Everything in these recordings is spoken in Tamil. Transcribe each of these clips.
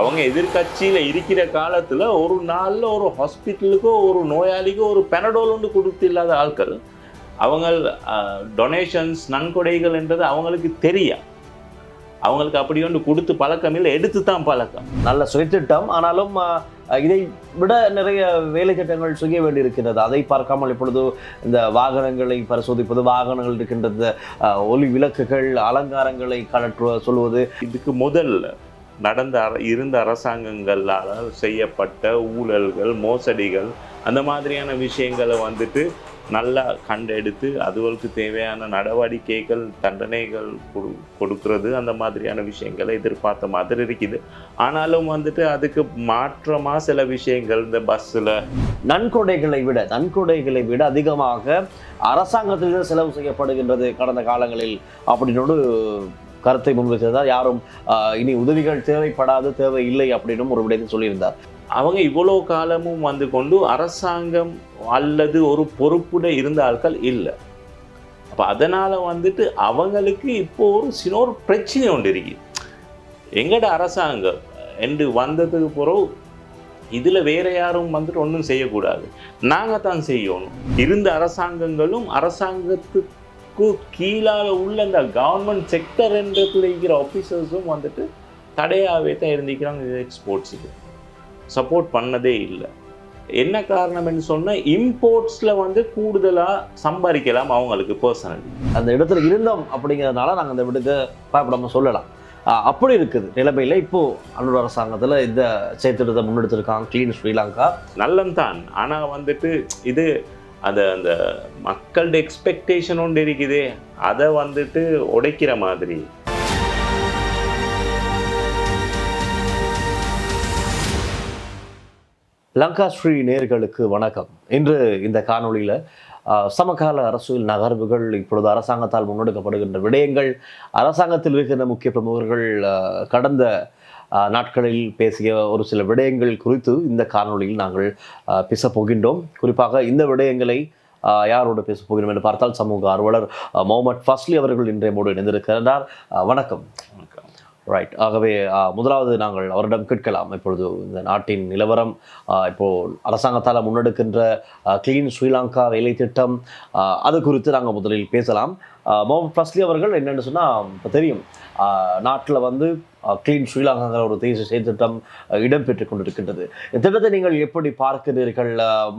அவங்க எதிர்கட்சியில் இருக்கிற காலத்தில் ஒரு நாளில் ஒரு ஹாஸ்பிட்டலுக்கோ ஒரு நோயாளிக்கோ ஒரு பெனடோல் ஒன்று கொடுத்து இல்லாத ஆட்கள் அவங்க டொனேஷன்ஸ் நன்கொடைகள் என்றது அவங்களுக்கு தெரியும். அவங்களுக்கு அப்படி ஒன்று கொடுத்து பழக்கம் இல்லை, எடுத்து தான் பழக்கம். நல்ல சுயத்திட்டம், ஆனாலும் இதை விட நிறைய வேலை திட்டங்கள் செய்ய வேண்டியிருக்கிறது. அதை பார்க்காமல் இப்பொழுது இந்த வாகனங்களை பரிசோதிப்பது, வாகனங்கள் இருக்கின்றது, ஒளி விளக்குகள், அலங்காரங்களை சொல்வது, இதுக்கு முதல்ல இருந்த அரசாங்கங்களால் செய்யப்பட்ட ஊழல்கள், மோசடிகள், அந்த மாதிரியான விஷயங்களை வந்துட்டு நல்லா கண்டெடுத்து அதுகளுக்கு தேவையான நடவடிக்கைகள், தண்டனைகள் கொடுக்கறது, அந்த மாதிரியான விஷயங்களை எதிர்பார்த்த மாதிரி இருக்குது. ஆனாலும் வந்துட்டு அதுக்கு மாற்றமாக சில விஷயங்கள் இந்த பஸ்ஸில் நன்கொடைகளை விட அதிகமாக அரசாங்கத்திலிருந்து செலவு செய்யப்படுகின்றது கடந்த காலங்களில் அப்படின்னு கருத்தை முன்வைத்ததால் யாரும் இனி உதவிகள் தேவை இல்லை அப்படின்னு ஒரு விடயத்தை சொல்லியிருந்தார். அவங்க இவ்வளோ காலமும் வந்து கொண்டு அரசாங்கம் அல்லது ஒரு பொறுப்புட இருந்த ஆட்கள் இல்லை. அப்போ அதனால் வந்துட்டு அவங்களுக்கு இப்போ ஒரு பிரச்சனை ஒன்று இருக்கு. எங்கட அரசாங்கம் என்று வந்ததுக்கு பிறகு இதில் வேற யாரும் வந்துட்டு ஒன்றும் செய்யக்கூடாது, நாங்கள் தான் செய்யணும். இருந்த அரசாங்கங்களும் அரசாங்கத்துக்கு கீழாக உள்ள இந்த கவர்மெண்ட் செக்டர் என்றத்தில் இருக்கிற ஆஃபீஸர்ஸும் வந்துட்டு தடையாகவே தான் இருந்திருக்கிறாங்க. இது எக்ஸ்போர்ட்ஸுக்கு சப்போர்ட் பண்ணதே இல்லை. என்ன காரணம்னு சொன்னால் இம்போர்ட்ஸில் வந்து கூடுதலாக சம்பாதிக்கலாம் அவங்களுக்கு பர்சனலி. அந்த இடத்துல இருந்தோம் அப்படிங்கிறதுனால நாங்கள் அந்த விடுக்க பயப்படாமல் சொல்லலாம். அப்படி இருக்குது நிலைமையில் இப்போது அன்னூர் அரசாங்கத்தில் இந்த செயற்திட்டத்தை முன்னெடுத்திருக்காங்க, கிளீன் ஸ்ரீலங்கா. நல்லந்தான். ஆனால் வந்துட்டு இது அந்த மக்களோட எக்ஸ்பெக்டேஷன் ஒன்று இருக்குதே, அதை வந்துட்டு உடைக்கிற மாதிரி. லங்கா ஸ்ரீ நேயர்களுக்கு வணக்கம். இன்று இந்த காணொளியில் சமகால அரசியல் நகர்வுகள், இப்பொழுது அரசாங்கத்தால் முன்னெடுக்கப்படுகின்ற விடயங்கள், அரசாங்கத்தில் இருக்கின்ற முக்கிய பிரமுகர்கள் கடந்த நாட்களில் பேசிய ஒரு சில விடயங்கள் குறித்து இந்த காணொளியில் நாங்கள் பேசப் போகின்றோம். குறிப்பாக இந்த விடயங்களை யாரோடு பேசப் போகிறோம் என்று பார்த்தால் சமூக ஆர்வலர் முகமது ஃபஸ்லி அவர்கள் இன்றைய மூடு இணைந்திருக்கிறார். வணக்கம். ரைட். ஆகவே முதலாவது நாங்கள் அவரிடம் கேட்கலாம், இப்பொழுது இந்த நாட்டின் நிலவரம், இப்போது அரசாங்கத்தால் முன்னெடுக்கின்ற கிளீன் ஸ்ரீலங்கா வேலை திட்டம், அது குறித்து நாங்கள் முதலில் பேசலாம். முகமது ஃபஸ்லி அவர்கள் என்னென்னு சொன்னால், இப்போ தெரியும் நாட்டில் வந்து கிளீன் ஸ்ரீலங்காங்கிற ஒரு தேசிய செயற்திட்டம் இடம்பெற்று கொண்டிருக்கின்றது. இந்த திட்டத்தை நீங்கள் எப்படி பார்க்கிறீர்கள்?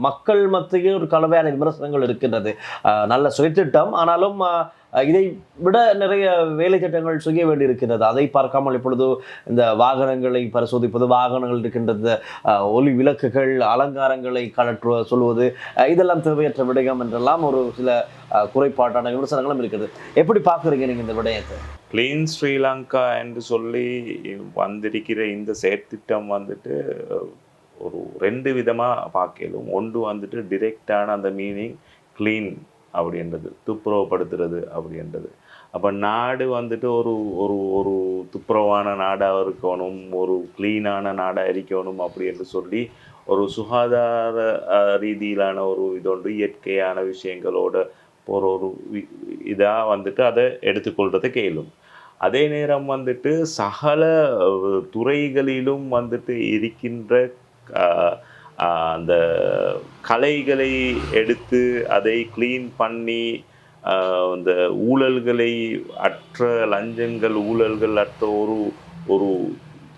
மக்கள் மத்தியில் ஒரு கலவையான விமர்சனங்கள் இருக்கின்றது. நல்ல செயற்திட்டம், ஆனாலும் இதை விட நிறைய வேலை திட்டங்கள் செய்ய வேண்டியிருக்கிறது. அதை பார்க்காமல் இப்பொழுது இந்த வாகனங்களை பரிசோதிப்பது, வாகனங்கள் இருக்கின்றது, ஒளி விளக்குகள், அலங்காரங்களை சொல்வது, இதெல்லாம் தேவையற்ற விடயம் என்றெல்லாம் ஒரு சில குறைபாட்டான விமர்சனங்களும் இருக்கிறது. எப்படி பார்க்குறீங்க நீங்கள் இந்த விடயத்தை? கிளீன் ஸ்ரீலங்கா என்று சொல்லி வந்திருக்கிற இந்த செயற்திட்டம் வந்துட்டு ஒரு ரெண்டு விதமாக பார்க்கலும். ஒன்று வந்துட்டு டிரெக்டான அந்த மீனிங் கிளீன் அப்படின்றது, துப்புரவுப்படுத்துறது அப்படின்றது. அப்போ நாடு வந்துட்டு ஒரு ஒரு ஒரு துப்புரவான நாடாக இருக்கணும், ஒரு க்ளீனான நாடாக இருக்கணும் அப்படி என்று சொல்லி ஒரு சுகாதார ரீதியிலான ஒரு இதொன்று இயற்கையான விஷயங்களோட போகிற ஒரு இதாக வந்துட்டு அதை எடுத்துக்கொள்கிறத கேளும். அதே நேரம் வந்துட்டு சகல துறைகளிலும் வந்துட்டு இருக்கின்ற அந்த கலைகளை எடுத்து அதை க்ளீன் பண்ணி இந்த ஊழல்களை அற்ற, லஞ்சங்கள் ஊழல்கள் அற்ற ஒரு ஒரு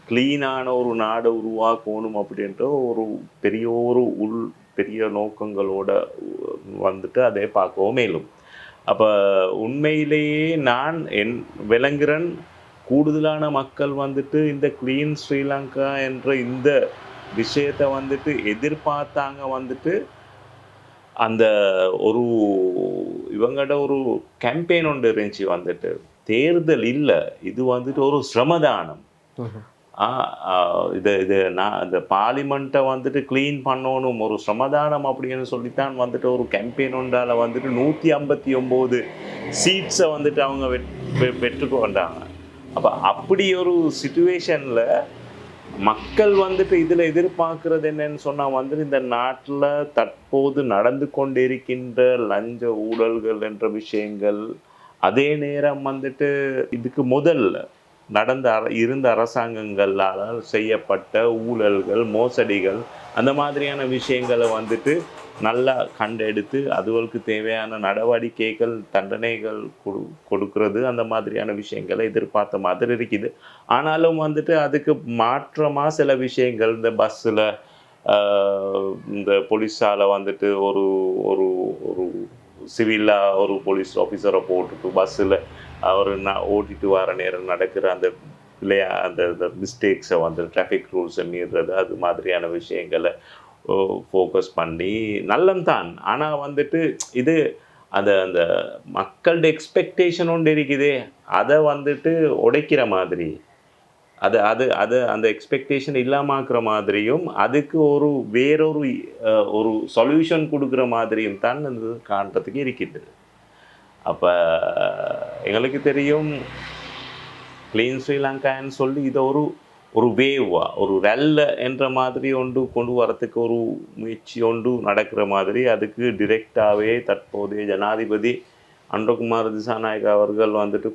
க்ளீனான ஒரு நாடை உருவாக்கணும் அப்படின்ற ஒரு பெரிய நோக்கங்களோட வந்துட்டு அதை பார்க்கவும் மேலும். அப்போ உண்மையிலேயே நான் விளங்குறேன், கூடுதலான மக்கள் வந்துட்டு இந்த கிளீன் ஸ்ரீலங்கா என்ற இந்த விஷயத்தை வந்துட்டு எதிர்பார்த்தாங்க. வந்துட்டு அந்த ஒரு இவங்கள்ட ஒரு கேம்பெயின் ஒன்று இருந்துச்சு, வந்துட்டு தேர்தல் இல்லை, இது வந்துட்டு ஒரு சிரமதானம். நான் இந்த பார்லிமெண்ட்டை வந்துட்டு க்ளீன் பண்ணணும், ஒரு சிரமதானம் அப்படின்னு சொல்லித்தான் வந்துட்டு ஒரு கேம்பெயின் ஒன்றால் வந்துட்டு 159 சீட்ஸை வந்துட்டு அவங்க பெற்றுக்கொண்டாங்க. அப்போ அப்படி ஒரு சிச்சுவேஷனில் மக்கள் வந்துட்டு இதில் எதிர்பார்க்கறது என்னன்னு சொன்னால் வந்துட்டு இந்த நாட்டில் தற்போது நடந்து கொண்டிருக்கின்ற லஞ்ச ஊழல்கள் என்ற விஷயங்கள், அதே நேரம் வந்துட்டு இதுக்கு முதல்ல இருந்த அரசாங்கங்களால் செய்யப்பட்ட ஊழல்கள், மோசடிகள், அந்த மாதிரியான விஷயங்களை வந்துட்டு நல்லா கண்டெடுத்து அதுகளுக்கு தேவையான நடவடிக்கைகள், தண்டனைகள் கொடுக்கறது, அந்த மாதிரியான விஷயங்களை எதிர்பார்த்த மாதிரி இருக்குது. ஆனாலும் வந்துட்டு அதுக்கு மாற்றமாக சில விஷயங்கள், இந்த பஸ்ஸில் இந்த போலீஸால் வந்துட்டு ஒரு ஒரு ஒரு சிவிலாக ஒரு போலீஸ் ஆஃபீஸரை போட்டுட்டு பஸ்ஸில் அவர் ஓட்டிட்டு வர நேரம் நடக்கிற அந்த அந்த மிஸ்டேக்ஸை வந்து டிராஃபிக் ரூல்ஸை மீறுறது, அது மாதிரியான விஷயங்களை ஃபோக்கஸ் பண்ணி நல்லம்தான். ஆனால் வந்துட்டு இது அந்த அந்த மக்களோட எக்ஸ்பெக்டேஷன் ஒன்று இருக்குதே, அதை வந்துட்டு உடைக்கிற மாதிரி, அது அது அது அந்த எக்ஸ்பெக்டேஷன் இல்லாமாக்குற மாதிரியும், அதுக்கு வேறொரு ஒரு சொல்யூஷன் கொடுக்குற மாதிரியும் தான் அது காண்றதுக்கு இருக்குது. அப்போ எங்களுக்கு தெரியும் க்ளீன் ஸ்ரீலங்கான்னு சொல்லி இதை ஒரு வேவா, ஒரு வெள்ள என்ற மாதிரி ஒன்று கொண்டு வரத்துக்கு ஒரு முயற்சி ஒன்று நடக்கிற மாதிரி, அதுக்கு டிரெக்டாகவே தற்போதைய ஜனாதிபதி அன்றகுமார் திசாநாயக்க அவர்கள் வந்துட்டு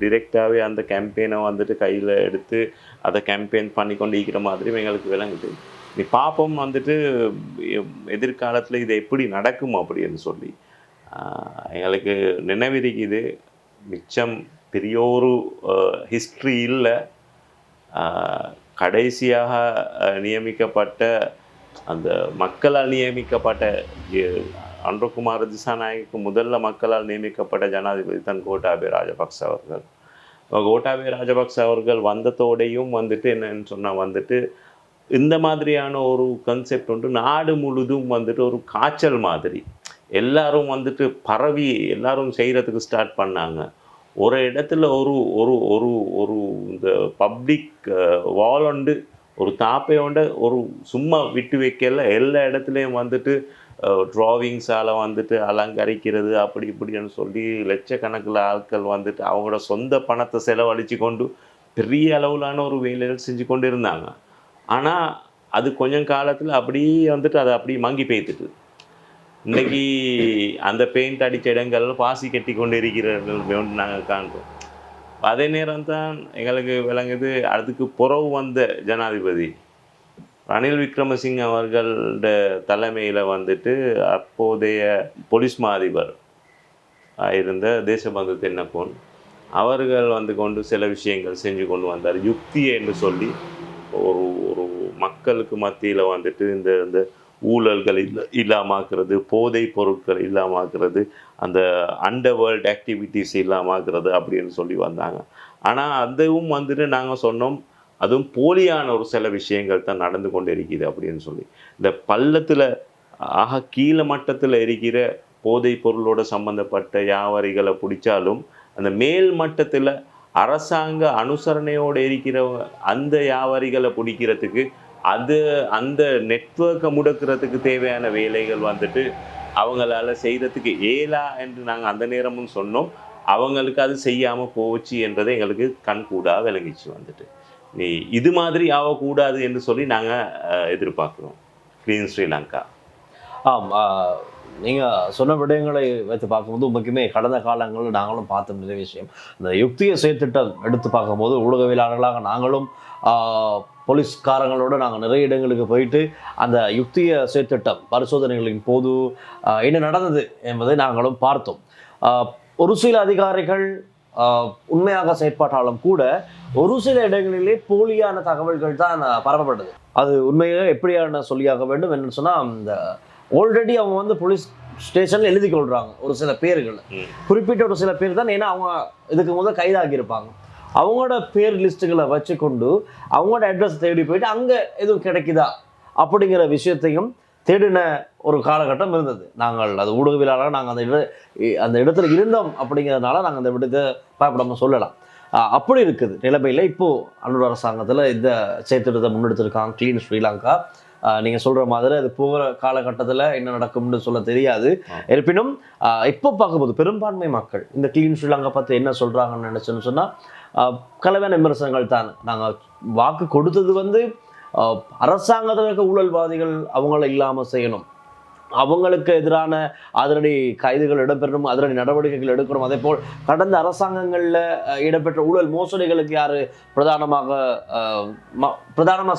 டிரெக்டாகவே அந்த கேம்பெயினை வந்துட்டு கையில் எடுத்து அதை கேம்பெயின் பண்ணி கொண்டு இருக்கிற மாதிரி எங்களுக்கு விளங்குது. நீ பார்ப்போம் வந்துட்டு எதிர்காலத்தில் இது எப்படி நடக்கும் அப்படின்னு சொல்லி. எங்களுக்கு நினைவிருக்குது, மிச்சம் பெரிய ஒரு ஹிஸ்ட்ரி இல்லை. கடைசியாக நியமிக்கப்பட்ட அந்த மக்களால் நியமிக்கப்பட்ட அன்றகுமார் திசாநாயக்கு முதல்ல மக்களால் நியமிக்கப்பட்ட ஜனாதிபதி தான் கோட்டாபய ராஜபக்ச அவர்கள். கோட்டாபய ராஜபக்ச அவர்கள் வந்ததோடையும் வந்துட்டு என்னன்னு சொன்னால் வந்துட்டு இந்த மாதிரியான ஒரு கன்செப்ட் ஒன்று நாடு முழுதும் வந்துட்டு ஒரு காய்ச்சல் மாதிரி எல்லாரும் வந்துட்டு பரவி எல்லாரும் செய்கிறதுக்கு ஸ்டார்ட் பண்ணாங்க. ஒரு இடத்துல ஒரு ஒரு ஒரு ஒரு இந்த பப்ளிக் வாலண்டு ஒரு தாப்பையோண்ட ஒரு சும்மா விட்டு வைக்கல, எல்லா இடத்துலையும் வந்துட்டு ட்ராவிங்ஸால் வந்துட்டு அலங்கரிக்கிறது அப்படி இப்படின்னு சொல்லி லட்சக்கணக்கில் ஆட்கள் வந்துட்டு அவங்களோட சொந்த பணத்தை செலவழித்து கொண்டு பெரிய அளவிலான ஒரு வேலைகள் செஞ்சு கொண்டு இருந்தாங்க. ஆனால் அது கொஞ்சம் காலத்தில் அப்படியே வந்துட்டு அதை அப்படியே மங்கி பெய்த்துட்டு இன்றைக்கி அந்த பெயிண்ட் அடித்த இடங்கள் பாசி கட்டி கொண்டு இருக்கிறவர்கள் நாங்கள் காண்றோம். அதே நேரம் தான் எங்களுக்கு விளங்குது, அதுக்கு புறவு வந்த ஜனாதிபதி ரணில் விக்ரமசிங்க அவர்களோட தலைமையில் வந்துட்டு அப்போதைய போலீஸ் மா அதிபர் இருந்த தேசபந்து தென்னக்கோன் அவர்கள் வந்து கொண்டு சில விஷயங்கள் செஞ்சு கொண்டு வந்தார். யுக்தி என்று சொல்லி ஒரு ஒரு மக்களுக்கு மத்தியில் வந்துட்டு இந்த ஊழல்கள் இல்லாமாக்குறது, போதை பொருட்கள் இல்லாமாக்குறது, அந்த அண்டர் வேர்ல்டு ஆக்டிவிட்டீஸ் இல்லாமாக்குறது அப்படின்னு சொல்லி வந்தாங்க. ஆனால் அதுவும் வந்துட்டு நாங்கள் சொன்னோம், அதுவும் போலியான ஒரு சில விஷயங்கள் தான் நடந்து கொண்டு இருக்குது அப்படின்னு சொல்லி. இந்த பள்ளத்தில் கீழே மட்டத்தில் இருக்கிற போதை பொருளோட சம்மந்தப்பட்ட வியாபாரிகளை பிடிச்சாலும் அந்த மேல் மட்டத்தில் அரசாங்க அனுசரணையோடு இருக்கிறவங்க அந்த வியாபாரிகளை பிடிக்கிறதுக்கு அந்த நெட்வொர்க்கை முடக்கிறதுக்கு தேவையான வேலைகள் வந்துட்டு அவங்களால செய்கிறதுக்கு ஏலா என்று நாங்கள் அந்த நேரமும் சொன்னோம். அவங்களுக்கு அது செய்யாமல் போச்சு என்றதை எங்களுக்கு கண்கூடாக விளங்கிச்சு. வந்துட்டு நீ இது மாதிரி ஆகக்கூடாது என்று சொல்லி நாங்கள் எதிர்பார்க்குறோம் க்ளீன் ஸ்ரீலங்கா. நீங்கள் சொன்ன விடயங்களை வைத்து பார்க்கும்போது உண்மைக்குமே கடந்த காலங்களில் நாங்களும் பார்த்த நிறைய விஷயம். இந்த யுக்திய செயற்திட்டம் எடுத்து பார்க்கும்போது ஊடகவியலாளர்களாக நாங்களும் போலீஸ்காரங்களோடு நாங்கள் நிறைய இடங்களுக்கு போயிட்டு அந்த யுக்திய செயற்திட்டம் பரிசோதனைகளின் போது என்ன நடந்தது என்பதை நாங்களும் பார்த்தோம். ஒரு சில அதிகாரிகள் உண்மையாக செயற்பாட்டாலும் கூட ஒரு சில இடங்களிலே போலியான தகவல்கள் தான் பரப்பப்பட்டது. அது உண்மையிலே எப்படியான சொல்லியாக வேண்டும் என்று சொன்னால், இந்த ஆல்ரெடி அவங்க வந்து போலீஸ் ஸ்டேஷனில் எழுதி கொள்கிறாங்க ஒரு சில பேர்கள், குறிப்பிட்ட ஒரு சில பேர் தான். ஏன்னா அவங்க இதுக்கு முதல் கைதாகியிருப்பாங்க. அவங்களோட பேர் லிஸ்ட்டுகளை வச்சுக்கொண்டு அவங்களோட அட்ரஸ் தேடி போயிட்டு அங்கே எதுவும் கிடைக்குதா அப்படிங்கிற விஷயத்தையும் தேடின ஒரு காலகட்டம் இருந்தது. நாங்கள் அது ஊடகவியலாளர் நாங்கள் அந்த இடத்துல இருந்தோம் அப்படிங்கிறதுனால நாங்கள் அந்த விடத்தை பயப்படாமல் சொல்லலாம். அப்படி இருக்குது நிலைமையில் இப்போது அன்னூர் அரசாங்கத்தில் இந்த செயற்திட்டத்தை முன்னெடுத்திருக்காங்க க்ளீன் ஸ்ரீலங்கா. நீங்கள் சொல்கிற மாதிரி அது போகிற காலகட்டத்தில் என்ன நடக்கும்னு சொல்ல தெரியாது. இருப்பினும் இப்போ பார்க்கும்போது பெரும்பான்மை மக்கள் இந்த க்ளீன் ஸ்ரீலங்கா பார்த்து என்ன சொல்கிறாங்கன்னு நினச்சோன்னு சொன்னால் கலவையான விமர்சனங்கள் தான். நாங்கள் வாக்கு கொடுத்தது வந்து அரசாங்கத்தில் இருக்க ஊழல்வாதிகள் அவங்கள இல்லாமல் செய்யணும், அவங்களுக்கு எதிரான அதிரடி கைதுகள் இடம்பெறணும், அதிரடி நடவடிக்கைகள் எடுக்கணும். அதே போல் கடந்த அரசாங்கங்களில் இடம்பெற்ற ஊழல் மோசடிகளுக்கு யார் பிரதானமாக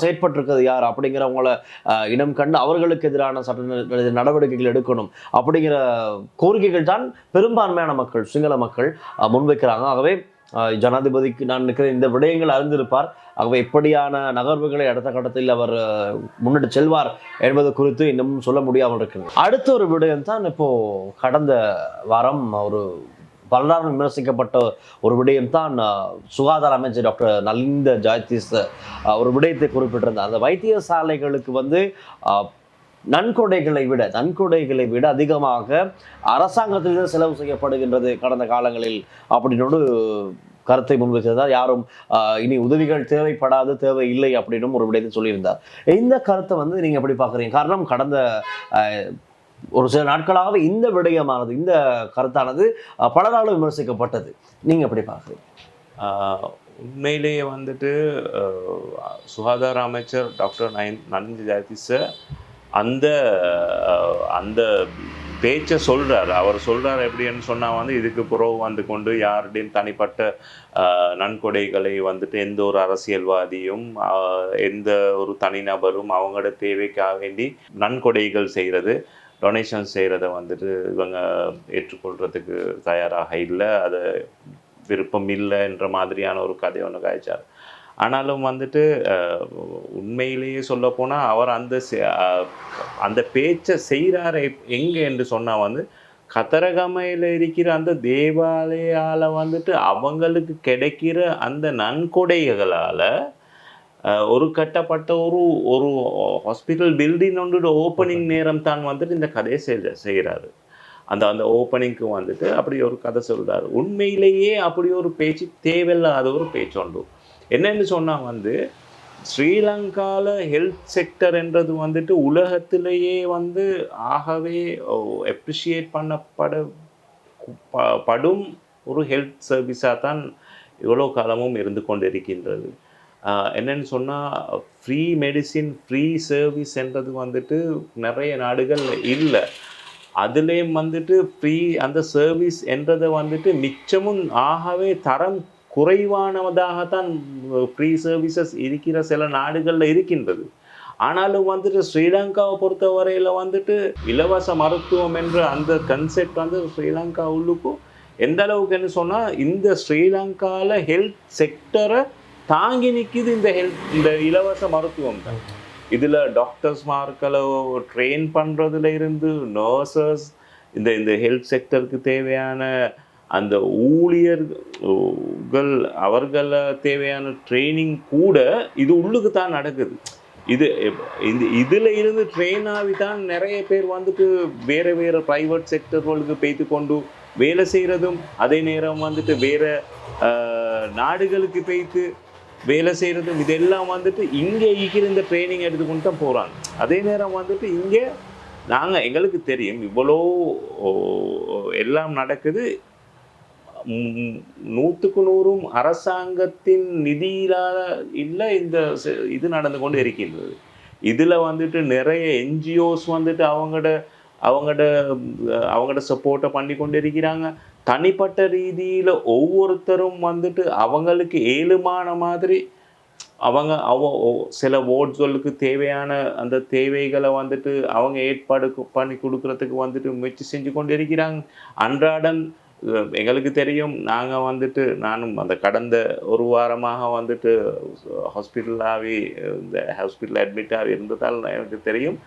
செயற்பட்டிருக்கிறது யார் அப்படிங்கிறவங்கள இனம் கண்டு அவர்களுக்கு எதிரான சட்ட நடவடிக்கைகள் எடுக்கணும் அப்படிங்கிற கோரிக்கைகள் தான் பெரும்பான்மையான மக்கள், சிங்கள மக்கள் முன்வைக்கிறாங்க. ஆகவே ஜனாதிபதிக்கு நான் நினைக்கிறேன் இந்த விடயங்கள் அறிந்திருப்பார். ஆகவே இப்படியான நகர்வுகளை அடுத்த கட்டத்தில் அவர் முன்னெடு செல்வார் என்பது குறித்து இன்னமும் சொல்ல முடியாமல் இருக்கிறது. அடுத்த ஒரு விடயம் தான் இப்போ கடந்த வாரம் ஒரு பலராலும் விமர்சிக்கப்பட்ட ஒரு விடயம் தான் சுகாதார அமைச்சர் டாக்டர் நலிந்த ஜாயதீஸ் ஒரு விடயத்தை குறிப்பிட்டிருந்தார். அந்த வைத்தியசாலைகளுக்கு நன்கொடைகளை விட அதிகமாக அரசாங்கத்திலிருந்து செலவு செய்யப்படுகின்றது கடந்த காலங்களில் அப்படின்னு கருத்தை முன்வைத்ததால் யாரும் இனி உதவிகள் தேவை இல்லை அப்படின்னு ஒரு விடயத்தை சொல்லியிருந்தார். இந்த கருத்தை நீங்க எப்படி பாக்குறீங்க? காரணம் கடந்த ஒரு சில நாட்களாகவே இந்த விடயமானது, இந்த கருத்தானது பலராலும் விமர்சிக்கப்பட்டது. நீங்க எப்படி பாக்குறீங்க? உண்மையிலேயே சுகாதார அமைச்சர் டாக்டர் நலிந்த ஜாயதீஸ் அந்த அந்த பேச்சை சொல்கிறார். அவர் சொல்கிறார் எப்படின்னு சொன்னால் இதுக்கு புறவு கொண்டு யாருடையும் தனிப்பட்ட நன்கொடைகளை எந்த ஒரு அரசியல்வாதியும் எந்த ஒரு தனிநபரும் அவங்களோட தேவைக்காக வேண்டி நன்கொடைகள் செய்கிறது, டொனேஷன் செய்கிறத இவங்க ஏற்றுக்கொள்கிறதுக்கு தயாராக இல்லை, அது விருப்பம் இல்லை என்ற மாதிரியான ஒரு கதை ஒன்று காய்ச்சார். ஆனாலும் உண்மையிலேயே சொல்லப்போனால் அவர் அந்த பேச்சை செய்கிறார் எங்கே என்று சொன்னால் கத்தரகமையில் இருக்கிற அந்த தேவாலயால் அவங்களுக்கு கிடைக்கிற அந்த நன்கொடைகளால் ஒரு கட்டப்பட்ட ஒரு ஹாஸ்பிட்டல் பில்டிங் ஒன்று ஓப்பனிங் நேரம் தான் இந்த கதையை செய்கிறாரு. அந்த ஓப்பனிங்க்கு அப்படி ஒரு கதை சொல்கிறார். உண்மையிலேயே அப்படி ஒரு பேச்சு தேவையில்லாத ஒரு பேச்சு உண்டு. என்னன்னு சொன்னால் ஸ்ரீலங்காவில் ஹெல்த் செக்டர் என்றது உலகத்திலேயே ஆகவே அப்ரிஷியேட் படும் ஒரு ஹெல்த் சர்வீஸாக தான் இவ்வளோ காலமும் இருந்து கொண்டு இருக்கின்றது. என்னன்னு சொன்னால் ஃப்ரீ மெடிசின், ஃப்ரீ சர்வீஸ் என்றது நிறைய நாடுகள் இல்லை. அதுலேயும் ஃப்ரீ அந்த சர்வீஸ் என்றதை மிச்சமும் ஆகவே தரம் குறைவானதாகத்தான் ஃப்ரீ சர்வீசஸ் இருக்கிற சில நாடுகளில் இருக்கின்றது. ஆனாலும் ஸ்ரீலங்காவை பொறுத்தவரையில் இலவச மருத்துவம் என்ற அந்த கன்செப்ட் ஸ்ரீலங்கா உள்ளுக்கும் எந்த அளவுக்குன்னு சொன்னால் இந்த ஸ்ரீலங்காவில் ஹெல்த் செக்டரை தாங்கி நிற்கிது இந்த இலவச மருத்துவம் தான். இதில் டாக்டர்ஸ்மார்களை ட்ரெயின் பண்ணுறதுல இருந்து நர்சஸ், இந்த ஹெல்த் செக்டருக்கு தேவையான அந்த ஊழியர்கள் அவர்களை தேவையான ட்ரைனிங் கூட இது உள்ளுக்கு தான் நடக்குது. இதில் இருந்து ட்ரெயின் ஆகி தான் நிறைய பேர் வேறு வேறு ப்ரைவேட் செக்டர்களுக்கு போய்த்து கொண்டு வேலை செய்கிறதும், அதே நேரம் வேறு நாடுகளுக்கு போய்த்து வேலை செய்கிறதும், இதெல்லாம் இங்கே இருக்கிற இந்த ட்ரைனிங் எடுத்துக்கொண்டு தான் போகிறாங்க. அதே நேரம் இங்கே எங்களுக்கு தெரியும் இவ்வளோ எல்லாம் நடக்குது. 100% அரசாங்கத்தின் நிதியிலான இல்லை இந்த இது நடந்து கொண்டு இருக்கின்றது. இதில் நிறைய என்ஜிஓஸ் அவங்களோட சப்போர்ட்டை பண்ணி கொண்டு இருக்கிறாங்க. தனிப்பட்ட ரீதியில் ஒவ்வொருத்தரும் அவங்களுக்கு ஏழுமான மாதிரி சில வார்ட்ஸ்களுக்கு தேவையான அந்த தேவைகளை அவங்க ஏற்பாடு பண்ணி கொடுக்கறதுக்கு முயற்சி செஞ்சு கொண்டு இருக்கிறாங்க. அன்றாடம் எங்களுக்கு தெரியும், நாங்கள் நானும் அந்த கடந்த ஒரு வாரமாக ஹாஸ்பிட்டலாகவே இந்த ஹாஸ்பிட்டல் அட்மிட் ஆகி இருந்ததால் எனக்கு தெரியும்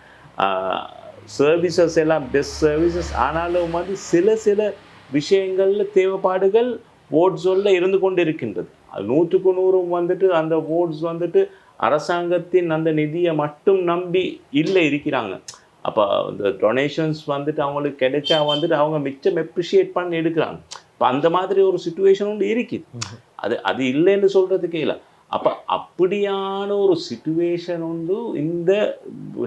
சர்வீசஸ் எல்லாம் பெஸ்ட் சர்வீசஸ். ஆனாலும் சில விஷயங்களில் தேவைப்பாடுகள் வார்ட்ஸில் இருந்து கொண்டு இருக்கின்றது. 100% அந்த வார்ட்ஸ் அரசாங்கத்தின் அந்த நிதியை மட்டும் நம்பி இல்லை இருக்கிறாங்க. அப்போ இந்த டொனேஷன்ஸ் அவங்களுக்கு கிடைச்சா அவங்க மிச்சம் அப்ரிஷியேட் பண்ணி எடுக்கிறாங்க. இப்போ அந்த மாதிரி ஒரு சுச்சுவேஷன் ஒன்று இருக்குது. அது இல்லைன்னு சொல்கிறதுக்கே இல்லை. அப்போ அப்படியான ஒரு சுச்சுவேஷன் இந்த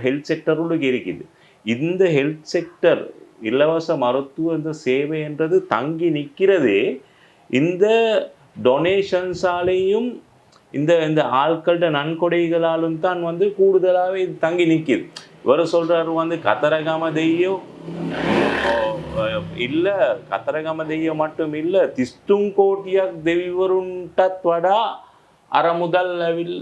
ஹெல்த் செக்டருள்ளுக்கு இருக்குது. இந்த ஹெல்த் செக்டர் இலவச மருத்துவ இந்த சேவை என்றது தங்கி நிற்கிறதே இந்த டொனேஷன்ஸாலேயும் இந்த ஆட்களோட நன்கொடைகளாலும் தான் கூடுதலாகவே இது தங்கி நிற்கிது. இவர் சொல்றாரு வந்து கத்தரகம தெய்யம் இல்ல, කතරගම දෙයියෝ மட்டும் இல்ல, 33 கோடிයක් දෙවිවරුන්ටත් වඩා අර முதல் லெவல்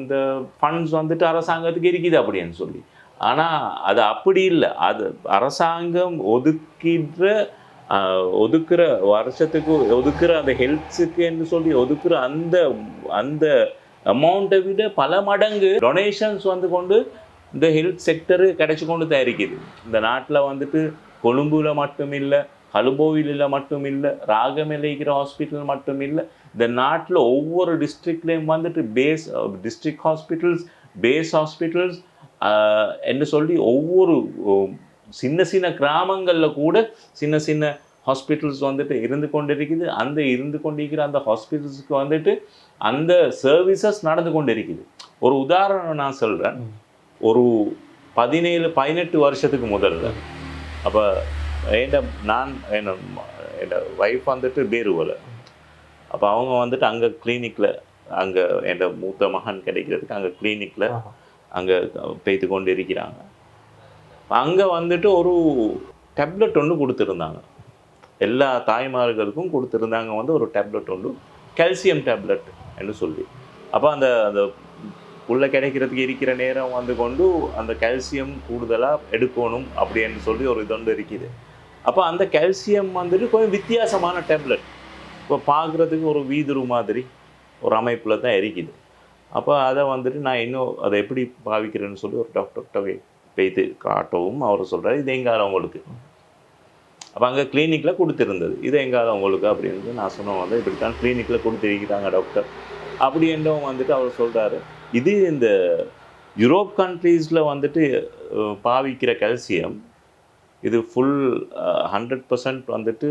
இந்த ஃபண்ட்ஸ் வந்துட்டு அரசாங்கத்துக்கு இருக்குது அப்படின்னு சொல்லி. ஆனா அது அப்படி இல்லை. அது அரசாங்கம் ஒதுக்குற வருஷத்துக்கு ஒதுக்குற அந்த ஹெல்த்ஸுக்கு என்று சொல்லி ஒதுக்குற அந்த அந்த அமௌண்ட்டை விட பல மடங்கு டொனேஷன்ஸ் வந்து கொண்டு இந்த ஹெல்த் செக்டரு கிடைச்சி கொண்டு தான் இருக்குது. இந்த நாட்டில் வந்துட்டு கொழும்புல மட்டும் இல்லை, கலுபோவிலில் மட்டும் இல்லை, ராகமெல்லைக்கிற ஹாஸ்பிட்டல் மட்டும் இல்லை, இந்த நாட்டில் ஒவ்வொரு டிஸ்ட்ரிக்ட்லேயும் வந்துட்டு டிஸ்ட்ரிக்ட் ஹாஸ்பிட்டல்ஸ், பேஸ் ஹாஸ்பிட்டல்ஸ் என்று சொல்லி ஒவ்வொரு சின்ன சின்ன கிராமங்களில் கூட சின்ன சின்ன ஹாஸ்பிட்டல்ஸ் வந்துட்டு இருந்து கொண்டு இருக்குது. அந்த இருந்து கொண்டிருக்கிற அந்த ஹாஸ்பிட்டல்ஸுக்கு வந்துட்டு அந்த சர்வீசஸ் நடந்து கொண்டு இருக்குது. ஒரு உதாரணம் நான் சொல்கிறேன். ஒரு 17-18 வருஷத்துக்கு முதல்ல அப்போ என்னோட ஒய்ஃப் வந்துட்டு பேருவலை. அப்போ அவங்க வந்துட்டு அங்கே கிளினிக்கில், அங்கே என் மூத்த மகன் கிடைக்கிறதுக்கு அங்கே கிளினிக்கில் அங்கே பேய்த்து கொண்டு இருக்கிறாங்க. அங்கே வந்துட்டு ஒரு டேப்லெட் ஒன்று கொடுத்துருந்தாங்க, எல்லா தாய்மார்களுக்கும் கொடுத்துருந்தாங்க. வந்து ஒரு டேப்லெட் ஒன்று, கால்சியம் டேப்லெட் என்று சொல்லி. அப்போ அந்த அந்த உள்ள கிடைக்கிறதுக்கு இருக்கிற நேரம் வந்து கொண்டு அந்த கால்சியம் கூடுதலாக எடுக்கணும் அப்படின்னு சொல்லி ஒரு இதொன்று இருக்குது. அப்போ அந்த கால்சியம் வந்துட்டு கொஞ்சம் வித்தியாசமான டேப்லெட், இப்போ பார்க்குறதுக்கு ஒரு வீதுரு மாதிரி ஒரு அமைப்பில் தான் இருக்குது. அப்போ அதை வந்துட்டு நான் இன்னும் அதை எப்படி பாவிக்கிறேன்னு சொல்லி ஒரு டாக்டர்கிட்ட போய்த்து காட்டவும் அவர் சொல்கிறார், இது எங்கால உங்களுக்கு. அப்போ அங்கே கிளினிக்கில் கொடுத்துருந்தது, இது எங்கால உங்களுக்கு அப்படின்னு நான் சொன்னோம். வந்து இப்படித்தான் கிளினிக்கில் கொடுத்துருக்கிறாங்க டாக்டர் அப்படின்றவங்க வந்துட்டு அவர் சொல்கிறாரு, இது இந்த யூரோப் கண்ட்ரீஸில் வந்துட்டு பாவிக்கிற கால்சியம் இது ஃபுல் 100% வந்துட்டு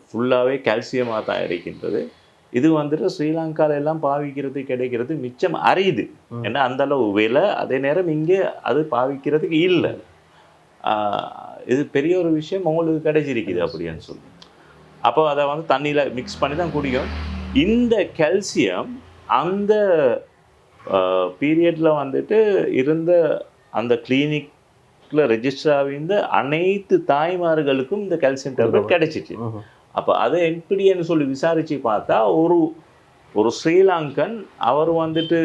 ஃபுல்லாகவே கால்சியமாக தான் இருக்கின்றது. இது வந்துட்டு ஸ்ரீலங்காவில் எல்லாம் பாவிக்கிறது கிடைக்கிறது மிச்சம் அரியுது. ஏன்னா அந்தளவு விலை, அதே நேரம் இங்கே அது பாவிக்கிறதுக்கு இல்லை. இது பெரிய ஒரு விஷயம் உங்களுக்கு கிடைச்சிருக்குது அப்படின்னு சொல்லி. அப்போ அதை வந்து தண்ணியில் மிக்ஸ் பண்ணி தான் குடிக்கும். இந்த கால்சியம் அந்த பீரியடில் வந்துட்டு இருந்த அந்த கிளினிக்கில் ரெஜிஸ்டர் ஆகியிருந்த அனைத்து தாய்மார்களுக்கும் இந்த கால்சியம் டேப்லெட் கிடைச்சிச்சு. அப்போ அதை எப்படின்னு சொல்லி விசாரித்து பார்த்தா ஒரு ஸ்ரீலங்கன் அவர் வந்துட்டு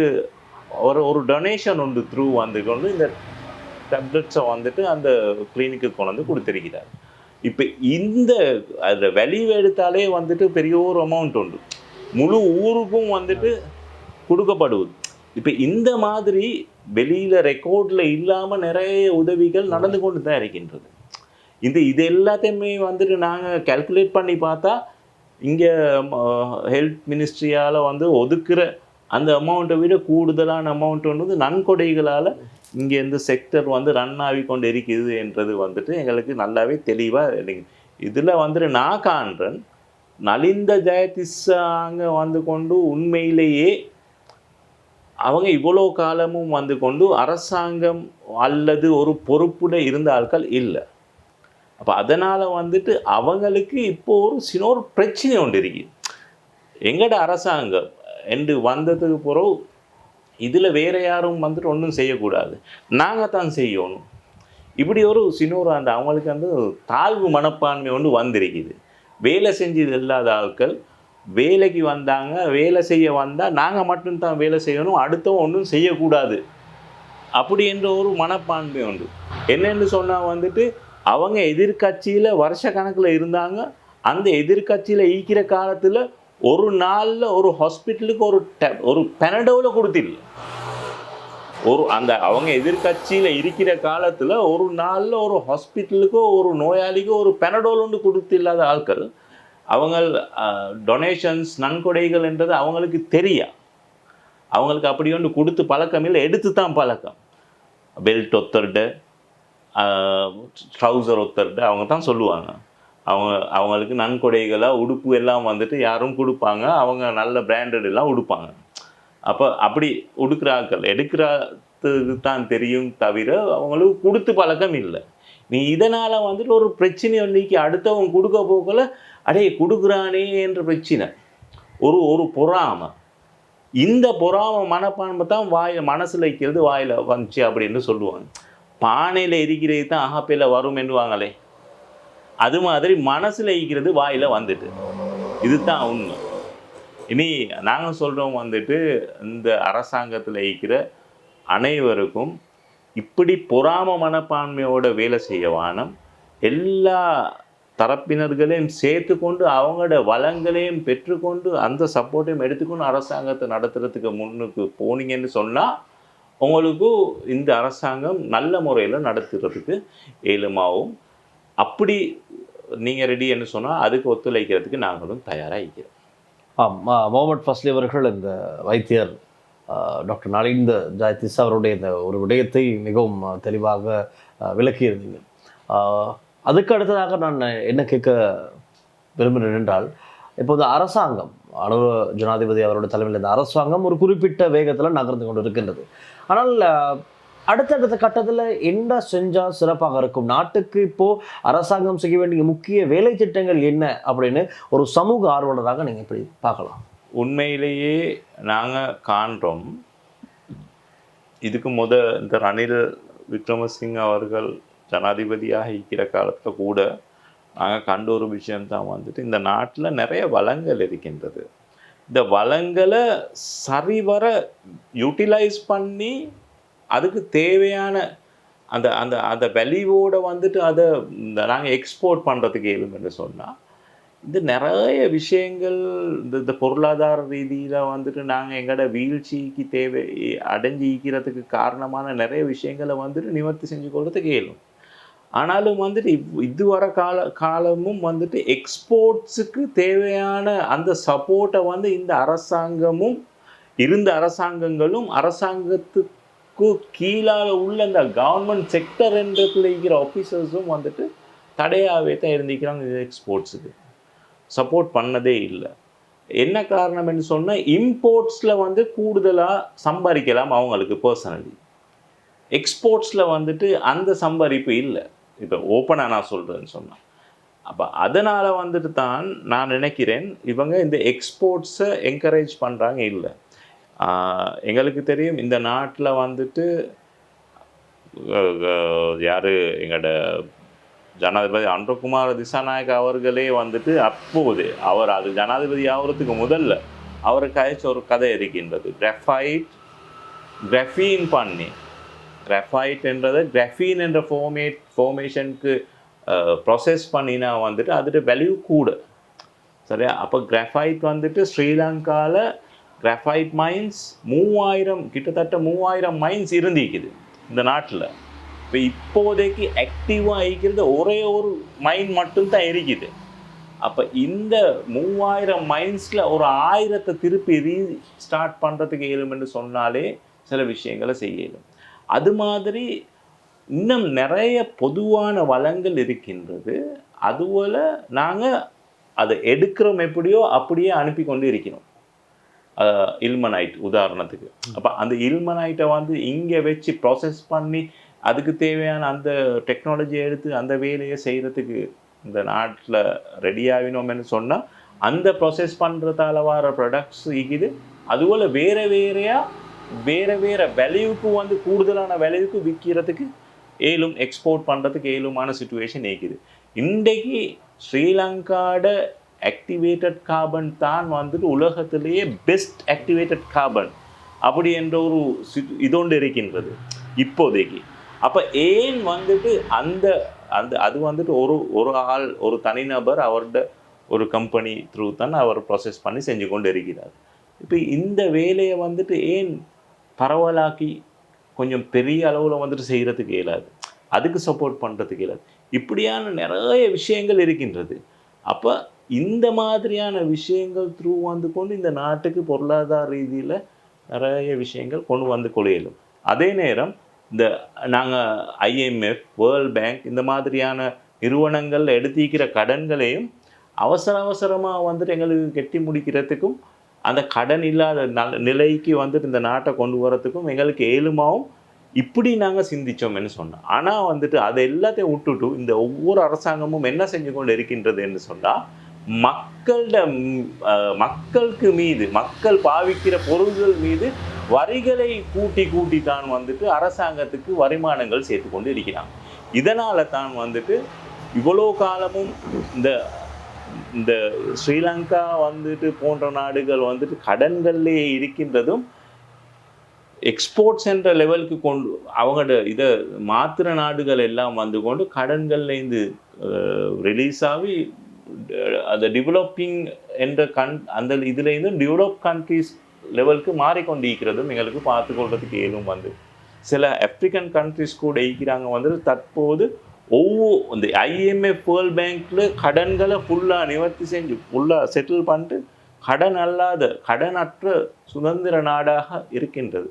ஒரு டொனேஷன் ஒன்று த்ரூ வந்து கொண்டு இந்த டேப்லெட்ஸை வந்துட்டு அந்த கிளினிக்கு கொண்டு வந்து கொடுத்துருக்கிறார். இப்போ இந்த அதில் வெளியே எடுத்தாலே வந்துட்டு பெரிய ஒரு அமௌண்ட் உண்டு, முழு ஊருக்கும் வந்துட்டு கொடுக்கப்படுவது. இப்போ இந்த மாதிரி வெளியில் ரெக்கார்டில் இல்லாமல் நிறைய உதவிகள் நடந்து கொண்டு தான் இருக்கின்றது. இது எல்லாத்தையுமே வந்துட்டு நாங்கள் கால்குலேட் பண்ணி பார்த்தா இங்கே ஹெல்த் மினிஸ்ட்ரியால் வந்து ஒதுக்குற அந்த அமௌண்ட்டை விட கூடுதலான அமௌண்ட் வந்து நன்கொடைகளால் இங்கே இந்த செக்டர் வந்து ரன் ஆகி கொண்டு இருக்குது என்றது வந்துட்டு எங்களுக்கு நல்லாவே தெளிவாக. இதில் வந்துட்டு நான் காண்றேன், நலிந்த ஜெயதிஸாங்க வந்து கொண்டு உண்மையிலேயே அவங்க இவ்வளோ காலமும் வந்து கொண்டு அரசாங்கம் அல்லது ஒரு பொறுப்புட இருந்த ஆட்கள் இல்லை. அப்போ அதனால் வந்துட்டு அவங்களுக்கு இப்போ ஒரு பிரச்சனை ஒன்று இருக்குது. எங்கட அரசாங்கம் என்று வந்ததுக்கு பிறகு இதில் வேறு யாரும் வந்துட்டு ஒன்றும் செய்யக்கூடாது, நாங்கள் தான் செய்யணும். இப்படி ஒரு அந்த அவங்களுக்கு வந்து தாழ்வு மனப்பான்மை ஒன்று வந்திருக்குது. வேலை செஞ்சது இல்லாத ஆட்கள் வேலைக்கு வந்தாங்க, வேலை செய்ய வந்தால் நாங்கள் மட்டும்தான் வேலை செய்யணும், அடுத்தவன் ஒன்றும் செய்யக்கூடாது அப்படி என்ற ஒரு மனப்பான்மை உண்டு. என்னென்னு சொன்னால் வந்துட்டு அவங்க எதிர்கட்சியில் வருஷ கணக்கில் இருந்தாங்க. அந்த எதிர்கட்சியில் ஈக்கிற காலத்தில் ஒரு நாளில் ஒரு ஹாஸ்பிட்டலுக்கு ஒரு பெனடோவில் கொடுத்தில்ல. அவங்க எதிர்கட்சியில் இருக்கிற காலத்தில் ஒரு நாளில் ஒரு ஹாஸ்பிட்டலுக்கோ ஒரு நோயாளிக்கோ ஒரு பெனடோல் ஒன்று கொடுத்தில்லாத ஆட்கள். அவங்க டொனேஷன்ஸ் நன்கொடைகள் என்றது அவங்களுக்கு தெரியும். அவங்களுக்கு அப்படி ஒன்று கொடுத்து பழக்கம் இல்லை, எடுத்து தான் பழக்கம். பெல்ட் ஒத்தர்டு, ட்ரௌசர் ஒத்தர்டு அவங்க தான் சொல்லுவாங்க. அவங்களுக்கு நன்கொடைகளாக உடுப்பு எல்லாம் வந்துட்டு யாரும் கொடுப்பாங்க, அவங்க நல்ல பிராண்டட் எல்லாம் உடுப்பாங்க. அப்போ அப்படி உடுக்கிறார்கள் எடுக்கிறதுக்கு தான் தெரியும் தவிர அவங்களுக்கு கொடுத்து பழக்கம் இல்லை. நீ இதனால் வந்துட்டு ஒரு பிரச்சனை ஒன்றைக்கு அடுத்தவங்க கொடுக்க போகல, அடே கொடுக்குறானே என்ற பிரச்சனை, ஒரு பொறாமை. இந்த பொறாம மனப்பான்மை தான் மனசில் வைக்கிறது வாயில் வந்துச்சு அப்படின்னு சொல்லுவாங்க. பானையில் இருக்கிறது தான் அகப்பையில் வரும் என்றுவாங்களே, அது மாதிரி மனசில் இருக்கிறது வாயில் வந்துட்டு. இதுதான் உண்மை. இனி நாங்கள் சொல்கிறோம் வந்துட்டு இந்த அரசாங்கத்தில் இருக்கிற அனைவருக்கும் இப்படி பொறாம மனப்பான்மையோட வேலை செய்ய வானம், எல்லா தரப்பினர்களையும் சேர்த்து கொண்டு அவங்களோட வளங்களையும் பெற்றுக்கொண்டு அந்த சப்போர்ட்டையும் எடுத்துக்கொண்டு அரசாங்கத்தை நடத்துறதுக்கு முன்னுக்கு போனீங்கன்னு சொன்னால் உங்களுக்கு இந்த அரசாங்கம் நல்ல முறையில் நடத்துறதுக்கு ஏழுமாவும். அப்படி நீங்கள் ரெடின்னு சொன்னால் அதுக்கு ஒத்துழைக்கிறதுக்கு நாங்களும் தயாராக இருக்கிறோம். முகமது ஃபஸ்லி அவர்கள் இந்த வைத்தியர் டாக்டர் நலிந்த ஜாயதிஸ் அவருடைய இந்த ஒரு விடயத்தை மிகவும் தெளிவாக விளக்கியிருந்தீங்க. அதுக்கு அடுத்ததாக நான் என்ன கேட்க விரும்புகிறேன் என்றால், இப்போது அரசாங்கம் ஜனாதிபதி அவரோட தலைமையில் இந்த அரசாங்கம் ஒரு குறிப்பிட்ட வேகத்தில் நகர்ந்து கொண்டு இருக்கின்றது. ஆனால் அடுத்தடுத்த கட்டத்தில் என்ன செஞ்சால் சிறப்பாக இருக்கும், நாட்டுக்கு இப்போது அரசாங்கம் செய்ய வேண்டிய முக்கிய வேலை திட்டங்கள் என்ன அப்படின்னு ஒரு சமூக ஆர்வலராக நீங்கள் இப்படி பார்க்கலாம்? உண்மையிலேயே நாங்கள் காண்றோம், இதுக்கு இந்த ரணில் விக்ரமசிங்க அவர்கள் ஜனாதிபதியாக இருக்கிற காலத்தில் கூட நாங்கள் கண்ட ஒரு விஷயம்தான் வந்துட்டு, இந்த நாட்டில் நிறைய வளங்கள் இருக்கின்றது. இந்த வளங்களை சரிவர யூட்டிலைஸ் பண்ணி அதுக்கு தேவையான அந்த அந்த அந்த வேல்யூவோடு வந்துட்டு அதை நாங்கள் எக்ஸ்போர்ட் பண்ணுறதுக்கு இயலும் என்று சொன்னால், இந்த நிறைய விஷயங்கள் இந்த பொருளாதார ரீதியில் வந்துட்டு நாங்கள் எங்களோட வீழ்ச்சிக்கு அடைஞ்சிக்கிறதுக்கு காரணமான நிறைய விஷயங்களை வந்துட்டு நிவர்த்தி செஞ்சு கொள்றதுக்கு இயலும். ஆனாலும் வந்துட்டு இதுவரை காலமும் வந்துட்டு எக்ஸ்போர்ட்ஸுக்கு தேவையான அந்த சப்போர்ட்டை வந்து இந்த அரசாங்கமும் இருந்த அரசாங்கங்களும் அரசாங்கத்துக்கு கீழாக உள்ள இந்த கவர்மெண்ட் செக்டர் என்றத்தில் இருக்கிற ஆஃபீஸர்ஸும் வந்துட்டு தடையாகவே தான் இருந்திக்கிறாங்க. இது எக்ஸ்போர்ட்ஸுக்கு சப்போர்ட் பண்ணதே இல்லை. என்ன காரணம்னு சொன்னால், இம்போர்ட்ஸில் வந்து கூடுதலாக சம்பாதிக்கலாம் அவங்களுக்கு பர்சனலி, எக்ஸ்போர்ட்ஸில் வந்துட்டு அந்த சம்பாதிப்பு இல்லை. இப்போ ஓப்பனாக நான் சொல்கிறேன்னு சொன்னேன். அப்போ அதனால் வந்துட்டு தான் நான் நினைக்கிறேன் இவங்க இந்த எக்ஸ்போர்ட்ஸை என்கரேஜ் பண்ணுறாங்க இல்லை. எங்களுக்கு தெரியும் இந்த நாட்டில் வந்துட்டு யார் எங்களோட ஜனாதிபதி அன்றகுமார் திசாநாயக் அவர்களே வந்துட்டு அப்போது அது ஜனாதிபதி ஆகிறதுக்கு முதல்ல அவருக்கு அழைச்ச ஒரு கதை இருக்கின்றது. கிராஃபீன் பண்ணி கிராஃபைட் என்றதை கிராஃபீன் என்ற ஃபார்மேஷனுக்கு ப்ராசஸ் பண்ணினா வந்துட்டு அதோட வேல்யூ கூட சரியா. அப்போ கிராஃபைட் வந்துட்டு ஸ்ரீலங்காவில் கிராஃபைட் மைன்ஸ் 3000 கிட்டத்தட்ட 3000 மைன்ஸ் இருந்திருக்குது இந்த நாட்டில். இப்போ இப்போதைக்கு ஆக்டிவாக இருக்கிறது ஒரே ஒரு மைன் மட்டும்தான் இருக்குது. அப்போ இந்த 3000 மைன்ஸில் ஒரு 1000 திருப்பி ரீஸ்டார்ட் பண்ணுறதுக்கு இயலுமென்று சொன்னாலே சில விஷயங்களை செய்ய இயலும். அது மாதிரி இன்னும் நிறைய பொதுவான வளங்கள் இருக்கின்றது. அதுபோல் நாங்கள் அதை எடுக்கிறோம் எப்படியோ அப்படியே அனுப்பி கொண்டு இருக்கிறோம். இல்மனைட் உதாரணத்துக்கு. அப்போ அந்த இல்மனைட்டை வந்து இங்கே வச்சு ப்ராசஸ் பண்ணி அதுக்கு தேவையான அந்த டெக்னாலஜியை எடுத்து அந்த வேலையை செய்கிறதுக்கு இந்த நாட்டில் ரெடி ஆகினோம்னு சொன்னால் அந்த ப்ராசஸ் பண்ணுறதால வர ப்ராடக்ட்ஸ் இருக்குது. அதுபோல் வேறு வேறு வேல்யூக்கு வந்து கூடுதலான வேல்யூக்கு விற்கிறதுக்கு ஏலும் எக்ஸ்போர்ட் பண்ணுறதுக்கு ஏலுமான சிச்சுவேஷன் இருக்குது. இன்றைக்கு ஸ்ரீலங்காட ஆக்டிவேட்டட் கார்பன் தான் வந்துட்டு உலகத்திலேயே பெஸ்ட் ஆக்டிவேட்டட் கார்பன் அப்படி என்ற ஒரு இதோண்டு இருக்கின்றது இப்போதைக்கு. அப்போ ஏன் வந்துட்டு அந்த அந்த அது வந்துட்டு ஒரு ஆள் ஒரு தனிநபர் அவரோட ஒரு கம்பெனி த்ரூ தான் அவர் ப்ராசஸ் பண்ணி செஞ்சு கொண்டு இருக்கிறார். இப்போ இந்த வேலையை வந்துட்டு ஏன் பரவலாக்கி கொஞ்சம் பெரிய அளவில் வந்துட்டு செய்கிறதுக்கு இயலாது, அதுக்கு சப்போர்ட் பண்ணுறதுக்கு இயலாது. இப்படியான நிறைய விஷயங்கள் இருக்கின்றது. அப்போ இந்த மாதிரியான விஷயங்கள் த்ரூ வந்து கொண்டு இந்த நாட்டுக்கு பொருளாதார ரீதியில் நிறைய விஷயங்கள் கொண்டு வந்து கொள்ளையிலும். அதே நேரம் இந்த நாங்கள் IMF, வேர்ல்ட் பேங்க் இந்த மாதிரியான நிறுவனங்கள் எடுத்திருக்கிற கடன்களையும் அவசரமாக வந்துட்டு எங்களுக்கு கட்டி முடிக்கிறதுக்கும் அந்த கடன் இல்லாத நிலைக்கு வந்துட்டு இந்த நாட்டை கொண்டு வரத்துக்கும் எங்களுக்கு ஏழுமாவும் இப்படி நாங்கள் சிந்தித்தோம்னு சொன்னோம். ஆனால் வந்துட்டு அதை எல்லாத்தையும் விட்டுட்டு இந்த ஒவ்வொரு அரசாங்கமும் என்ன செஞ்சு கொண்டு இருக்கின்றது என்று சொன்னால், மக்களுக்கு மீது, மக்கள் பாவிக்கிற பொருள்கள் மீது வரிகளை கூட்டி கூட்டி தான் வந்துட்டு அரசாங்கத்துக்கு வருமானங்கள் சேர்த்து கொண்டு இருக்கிறாங்க. இதனால தான் வந்துட்டு இவ்வளோ காலமும் இந்த இந்த ஸ்ரீலங்கா வந்துட்டு போன்ற நாடுகள் வந்துட்டு கடன்கள்லேயே இருக்கின்றதும் எக்ஸ்போர்ட்ஸ் என்ற லெவலுக்கு கொண்டு அவங்களோட இதை மாத்திர நாடுகள் எல்லாம் வந்து கொண்டு கடன்கள்லேருந்து ரிலீஸ் ஆகி அந்த டெவலப்பிங் என்ற அந்த இதுலேருந்து டெவலப் கண்ட்ரிஸ் லெவலுக்கு மாறிக்கொண்டிருக்கிறதும் எங்களுக்கு பார்த்து கொள்றதுக்கு ஏதும் வந்து சில ஆப்பிரிக்கன் கண்ட்ரிஸ் கூட இருக்கிறாங்க வந்துட்டு தற்போது இந்த IMF வேர்ல்ட் பேங்க்ல கடன்களை ஃபுல்லாக நிவர்த்தி செஞ்சு ஃபுல்லாக செட்டில் பண்ணிட்டு கடனற்ற சுதந்திர நாடாக இருக்கின்றது.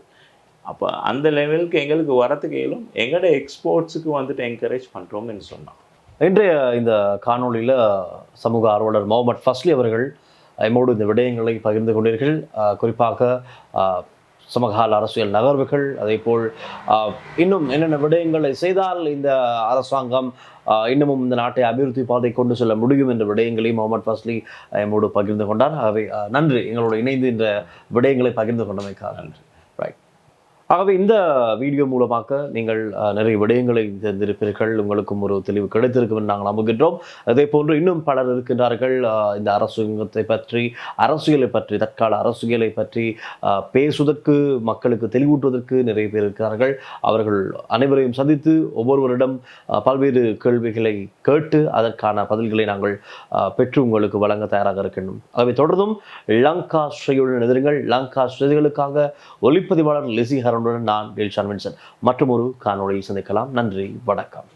அப்போ அந்த லெவலுக்கு எங்களுக்கு வரத்துக்கு இயலும். எங்களோட எக்ஸ்போர்ட்ஸுக்கு வந்துட்டு என்கரேஜ் பண்ணுறோம்னு சொன்னோம். இன்றைய இந்த காணொளியில் சமூக ஆர்வலர் முகமது ஃபஸ்லி அவர்கள் எம்மோடு இந்த விடயங்களை பகிர்ந்து கொண்டீர்கள். குறிப்பாக சமகால அரசியல் நகர்வுகள், அதேபோல் இன்னும் என்னென்ன விடயங்களை செய்தால் இந்த அரசாங்கம் இன்னமும் இந்த நாட்டை அபிவிருத்தி பாதை கொண்டு செல்ல முடியும் என்ற விடயங்களையும் முகமது ஃபஸ்லி எம்மோடு பகிர்ந்து கொண்டார். ஆகவே நன்றி, எங்களோடு இணைந்து இந்த விடயங்களை பகிர்ந்து கொண்டமைக்காக நன்றி. ரைட். ஆகவே இந்த வீடியோ மூலமாக நீங்கள் நிறைய விடயங்களை தெரிந்திருப்பீர்கள். உங்களுக்கும் ஒரு தெளிவு கிடைத்திருக்கும் என்று நாங்கள் நம்புகின்றோம். அதே போன்று இன்னும் பலர் இருக்கின்றார்கள். இந்த அரசாங்கத்தை பற்றி, அரசியலை பற்றி, தற்கால அரசியலை பற்றி பேசுவதற்கு, மக்களுக்கு தெளிவூட்டுவதற்கு நிறைய பேர் இருக்கிறார்கள். அவர்கள் அனைவரையும் சந்தித்து ஒவ்வொருவரிடம் பல்வேறு கேள்விகளை கேட்டு அதற்கான பதில்களை நாங்கள் பெற்று உங்களுக்கு வழங்க தயாராக இருக்கின்றோம். ஆகவே தொடர்ந்தும் லங்கா ஸ்ரீயுடன் எதிருங்கள். லங்கா ஸ்ரீகளுக்காக ஒளிப்பதிவாளர் லிசி ஹரனுடன் நான் டெல்ஷான் வின்சன் மற்றும் ஒரு காணொளியில் சந்திக்கலாம். நன்றி, வணக்கம்.